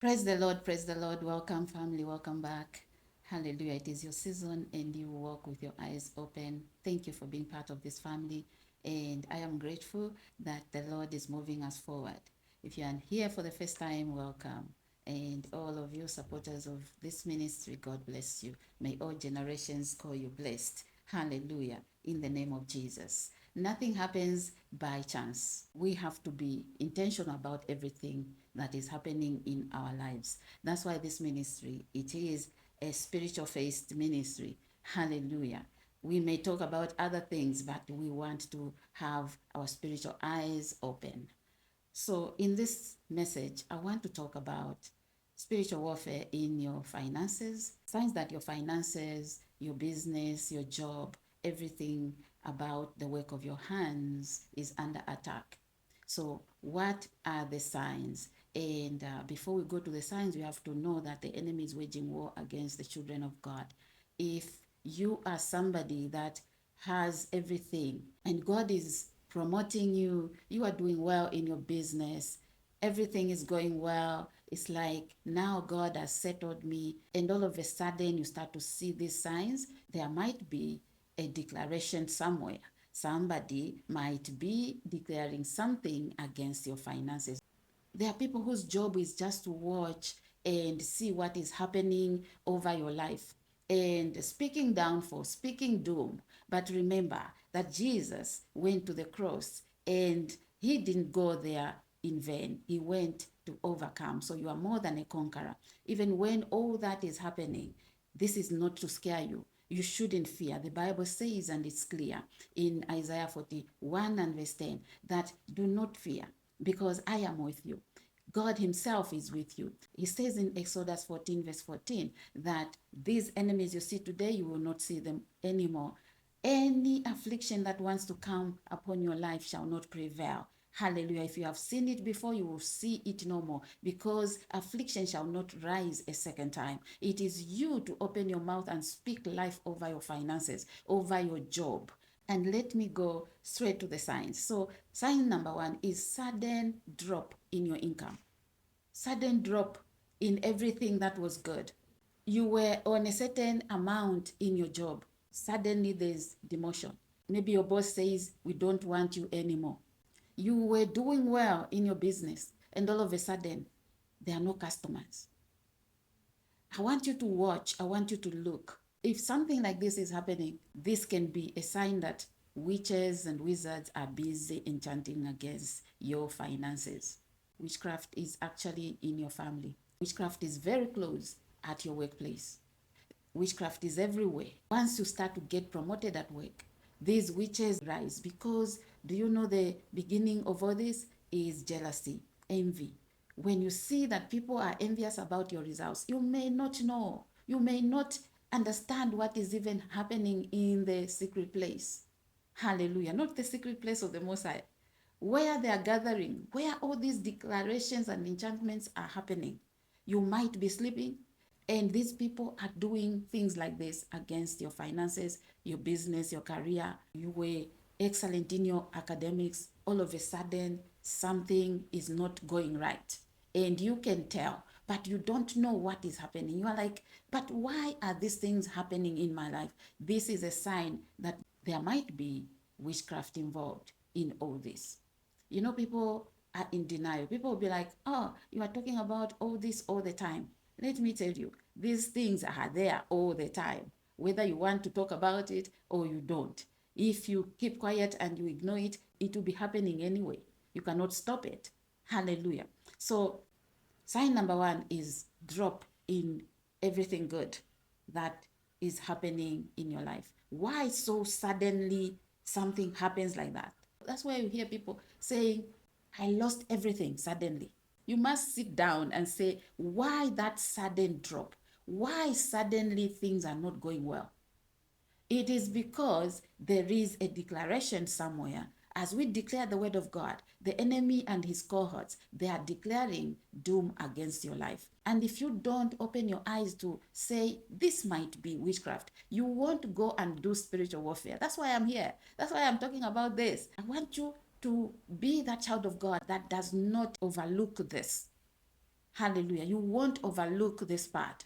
Praise the Lord, praise the Lord. Welcome, family, welcome back. Hallelujah. It is your season and you walk with your eyes open. Thank you for being part of this family. And I am grateful that the Lord is moving us forward. If you are here for the first time, welcome. And all of you supporters of this ministry, God bless you. May all generations call you blessed. Hallelujah. In the name of Jesus. Nothing happens by chance. We have to be intentional about everything that is happening in our lives. That's why this ministry, it is a spiritual faced ministry. Hallelujah. We may talk about other things, but we want to have our spiritual eyes open. So, in this message, I want to talk about spiritual warfare in your finances, signs that your finances, your business, your job, everything about the work of your hands is under attack. So, what are the signs? And before we go to the signs, we have to know that the enemy is waging war against the children of God. If you are somebody that has everything and God is promoting you, you are doing well in your business, everything is going well, it's like now God has settled me, and all of a sudden you start to see these signs, there might be a declaration somewhere. Somebody might be declaring something against your finances. There are people whose job is just to watch and see what is happening over your life and speaking downfall, speaking doom. But remember that Jesus went to the cross and he didn't go there in vain. He went to overcome. So you are more than a conqueror. Even when all that is happening, this is not to scare you. You shouldn't fear. The Bible says, and it's clear in Isaiah 41 and verse 10, that do not fear because I am with you. God himself is with you. He says in Exodus 14 verse 14 that these enemies you see today, you will not see them anymore. Any affliction that wants to come upon your life shall not prevail. Hallelujah. If you have seen it before, you will see it no more, because affliction shall not rise a second time. It is you to open your mouth and speak life over your finances, over your job. And let me go straight to the signs. So, sign number one is sudden drop in your income, sudden drop in everything that was good. You were on a certain amount in your job, suddenly there's demotion. Maybe your boss says, we don't want you anymore. You were doing well in your business, and all of a sudden, there are no customers. I want you to watch, I want you to look. If something like this is happening, this can be a sign that witches and wizards are busy enchanting against your finances. Witchcraft is actually in your family. Witchcraft is very close at your workplace. Witchcraft is everywhere. Once you start to get promoted at work, these witches rise, because do you know the beginning of all this is jealousy, envy. When you see that people are envious about your results, you may not know, you may not understand what is even happening in the secret place. Hallelujah. Not the secret place of the Most High, where they are gathering, where all these declarations and enchantments are happening. You might be sleeping, and these people are doing things like this against your finances, your business, your career. You were excellent in your academics. All of a sudden, something is not going right. And you can tell, but you don't know what is happening. You are like, but why are these things happening in my life? This is a sign that there might be witchcraft involved in all this. You know, people are in denial. People will be like, oh, you are talking about all this all the time. Let me tell you, these things are there all the time, whether you want to talk about it or you don't. If you keep quiet and you ignore it, it will be happening anyway. You cannot stop it. Hallelujah. So, sign number one is drop in everything good that is happening in your life. Why so suddenly something happens like that? That's why you hear people saying, I lost everything suddenly. You must sit down and say, why that sudden drop? Why suddenly things are not going well? It is because there is a declaration somewhere. As we declare the word of God, the enemy and his cohorts, they are declaring doom against your life. And if you don't open your eyes to say, this might be witchcraft, you won't go and do spiritual warfare. That's why I'm here. That's why I'm talking about this. I want you to be that child of God that does not overlook this. Hallelujah. You won't overlook this part.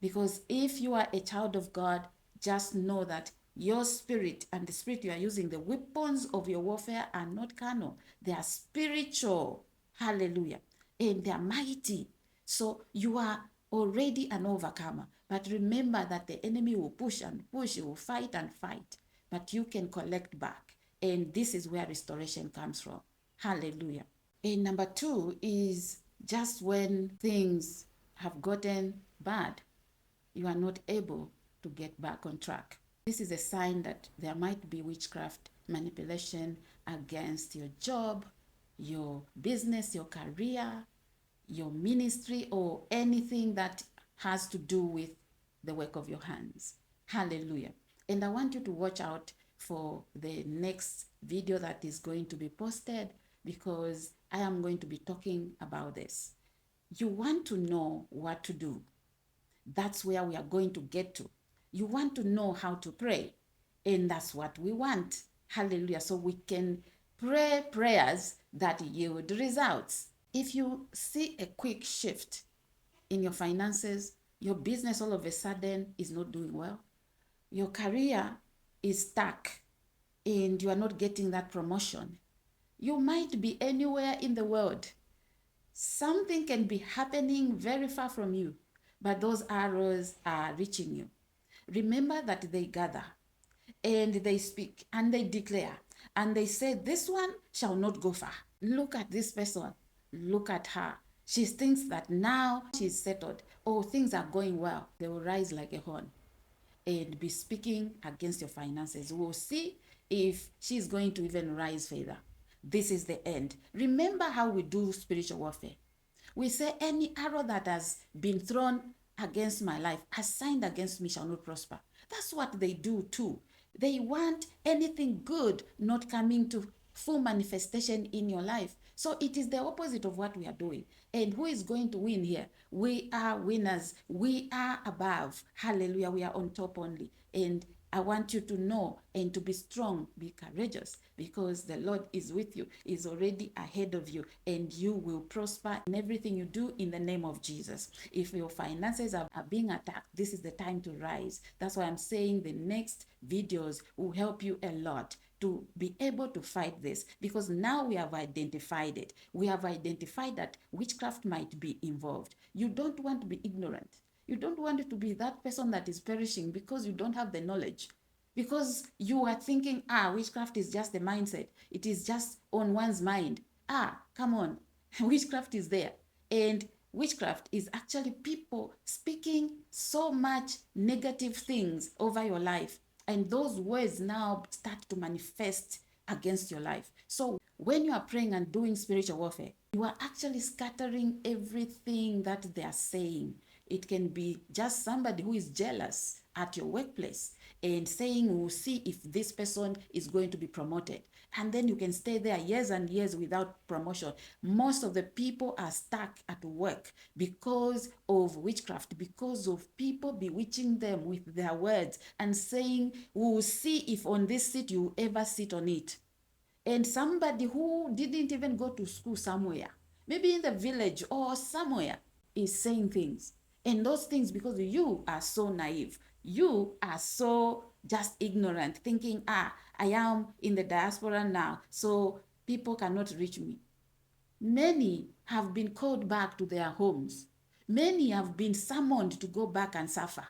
Because if you are a child of God, just know that your spirit and the spirit you are using, the weapons of your warfare are not carnal. They are spiritual. Hallelujah. And they are mighty. So you are already an overcomer. But remember that the enemy will push and push, he will fight and fight. But you can collect back. And this is where restoration comes from. Hallelujah. And number two is just when things have gotten bad, you are not able to get back on track. This is a sign that there might be witchcraft manipulation against your job, your business, your career, your ministry, or anything that has to do with the work of your hands. Hallelujah. And I want you to watch out for the next video that is going to be posted, because I am going to be talking about this. You want to know what to do. That's where we are going to get to. You want to know how to pray, and that's what we want. Hallelujah. So we can pray prayers that yield results. If you see a quick shift in your finances, your business all of a sudden is not doing well, your career is stuck, and you are not getting that promotion, you might be anywhere in the world. Something can be happening very far from you, but those arrows are reaching you. Remember that they gather and they speak and they declare and they say, this one shall not go far. Look at this person. Look at her. She thinks that now she's settled. Oh, things are going well. They will rise like a horn and be speaking against your finances. We'll see if she's going to even rise further. This is the end. Remember how we do spiritual warfare. We say any arrow that has been thrown against my life, assigned against me, shall not prosper. That's what they do too. They want anything good not coming to full manifestation in your life. So it is the opposite of what we are doing. And who is going to win here? We are winners. We are above. Hallelujah. We are on top only. And I want you to know and to be strong, be courageous, because the Lord is with you, is already ahead of you, and you will prosper in everything you do in the name of Jesus. If your finances are being attacked, this is the time to rise. That's why I'm saying the next videos will help you a lot to be able to fight this, because now we have identified it. We have identified that witchcraft might be involved. You don't want to be ignorant. You don't want to be that person that is perishing because you don't have the knowledge. Because you are thinking, witchcraft is just a mindset. It is just on one's mind. Come on. Witchcraft is there. And witchcraft is actually people speaking so much negative things over your life. And those words now start to manifest against your life. So when you are praying and doing spiritual warfare, you are actually scattering everything that they are saying. It can be just somebody who is jealous at your workplace and saying, we'll see if this person is going to be promoted. And then you can stay there years and years without promotion. Most of the people are stuck at work because of witchcraft, because of people bewitching them with their words and saying, we'll see if on this seat you ever sit on it. And somebody who didn't even go to school somewhere, maybe in the village or somewhere, is saying things. And those things, because you are so naive, you are so just ignorant, thinking, I am in the diaspora now, so people cannot reach me. Many have been called back to their homes. Many have been summoned to go back and suffer.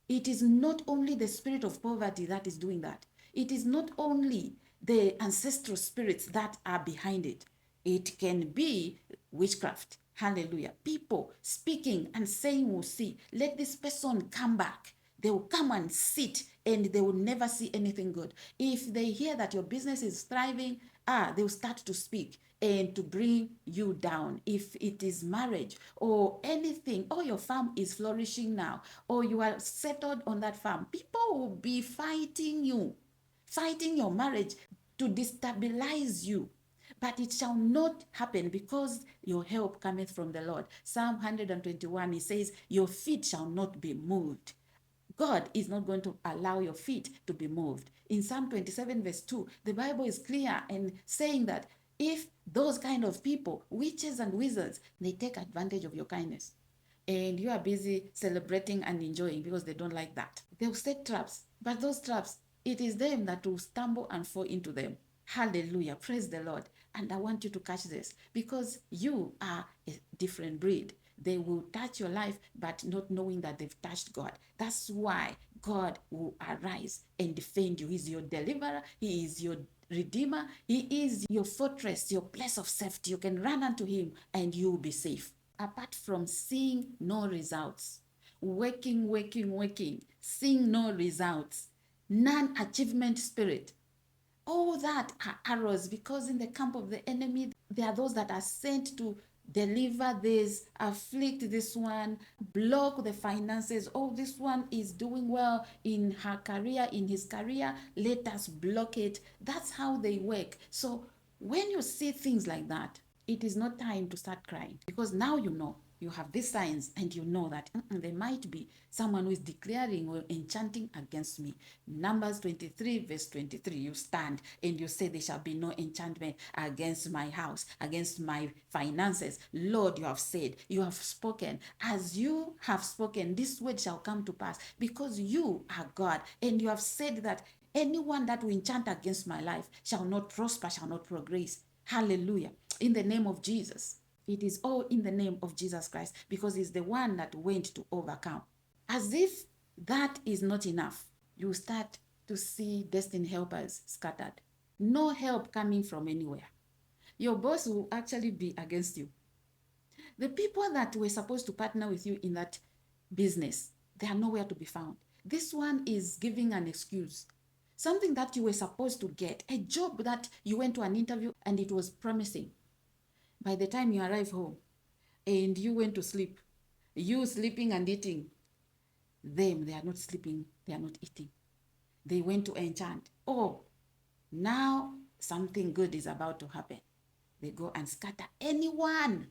It is not only the spirit of poverty that is doing that. It is not only the ancestral spirits that are behind it. It can be witchcraft. Hallelujah. People speaking and saying, we'll see. Let this person come back. They will come and sit and they will never see anything good. If they hear that your business is thriving, they will start to speak and to bring you down. If it is marriage or anything, or your farm is flourishing now, or you are settled on that farm, people will be fighting you, fighting your marriage to destabilize you. But it shall not happen, because your help cometh from the Lord. Psalm 121, it says, your feet shall not be moved. God is not going to allow your feet to be moved. In Psalm 27 verse 2, the Bible is clear and saying that If those kind of people, witches and wizards, they take advantage of your kindness and you are busy celebrating and enjoying because they don't like that, they'll set traps. But those traps, it is them that will stumble and fall into them. Hallelujah. Praise the Lord. And I want you to catch this because you are a different breed. They will touch your life, but not knowing that they've touched God. That's why God will arise and defend you. He's your deliverer. He is your redeemer. He is your fortress, your place of safety. You can run unto him and you will be safe. Apart from seeing no results, working, seeing no results, non-achievement spirit, all that are arrows, because in the camp of the enemy, there are those that are sent to deliver this, afflict this one, block the finances. Oh, this one is doing well in her career, in his career, let us block it. That's how they work. So when you see things like that, it is not time to start crying, because now you know, you have these signs and you know that there might be someone who is declaring or enchanting against me. Numbers 23 verse 23, you stand and you say there shall be no enchantment against my house, against my finances. Lord, you have said, you have spoken. As you have spoken, this word shall come to pass, because you are God and you have said that anyone that will enchant against my life shall not prosper, shall not progress. Hallelujah. In the name of Jesus. It is all in the name of Jesus Christ, because he's the one that went to overcome. As if that is not enough, you start to see destiny helpers scattered. No help coming from anywhere. Your boss will actually be against you. The people that were supposed to partner with you in that business, they are nowhere to be found. This one is giving an excuse. Something that you were supposed to get, a job that you went to an interview and it was promising. By the time you arrive home and you went to sleep, you sleeping and eating, them, they are not sleeping, they are not eating. They went to enchant. Oh, now something good is about to happen. They go and scatter anyone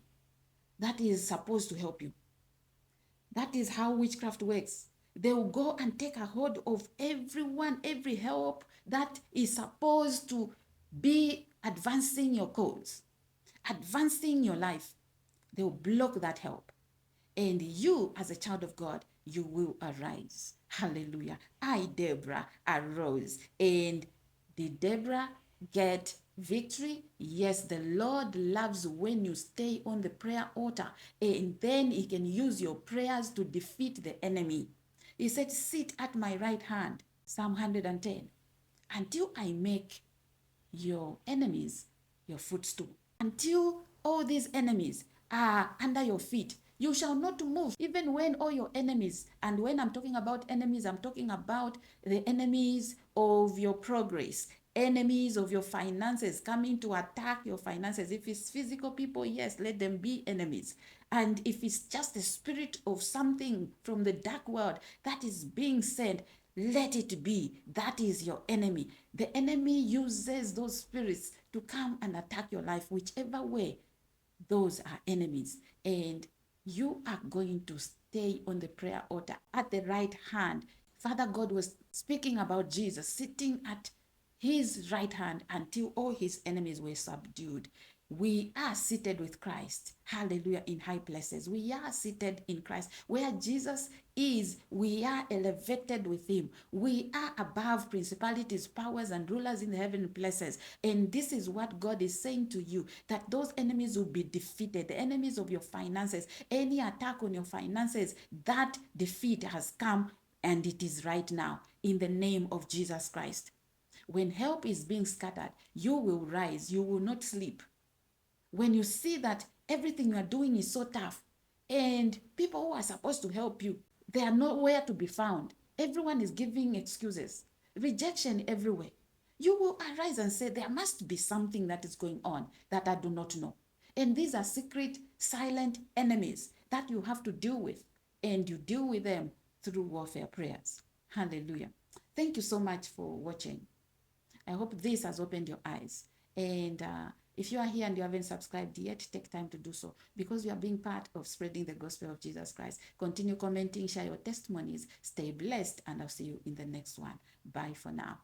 that is supposed to help you. That is how witchcraft works. They will go and take a hold of everyone, every help that is supposed to be advancing your cause, advancing your life. They will block that help. And you, as a child of God, you will arise. Hallelujah. I, Deborah, arose. And did Deborah get victory? Yes, the Lord loves when you stay on the prayer altar, and then he can use your prayers to defeat the enemy. He said, sit at my right hand, Psalm 110, until I make your enemies your footstool. Until all these enemies are under your feet, you shall not move. Even when all your enemies, and when I'm talking about enemies, I'm talking about the enemies of your progress, enemies of your finances coming to attack your finances. If it's physical people, yes, let them be enemies. And if it's just a spirit of something from the dark world that is being sent, let it be. That is your enemy. The enemy uses those spirits to come and attack your life, whichever way. Those are enemies. And you are going to stay on the prayer altar at the right hand. Father God was speaking about Jesus sitting at his right hand until all his enemies were subdued. We are seated with Christ. Hallelujah. In high places. We are seated in Christ. Where Jesus is, we are elevated with him. We are above principalities, powers, and rulers in the heavenly places. And this is what God is saying to you, that those enemies will be defeated. The enemies of your finances, any attack on your finances, that defeat has come, and it is right now in the name of Jesus Christ. When help is being scattered, you will rise. You will not sleep. When you see that everything you are doing is so tough, and people who are supposed to help you, they are nowhere to be found. Everyone is giving excuses, rejection everywhere. You will arise and say, there must be something that is going on that I do not know. And these are secret, silent enemies that you have to deal with, and you deal with them through warfare prayers. Hallelujah. Thank you so much for watching. I hope this has opened your eyes. And if you are here and you haven't subscribed yet, take time to do so, because you are being part of spreading the gospel of Jesus Christ. Continue commenting, share your testimonies, stay blessed, and I'll see you in the next one. Bye for now.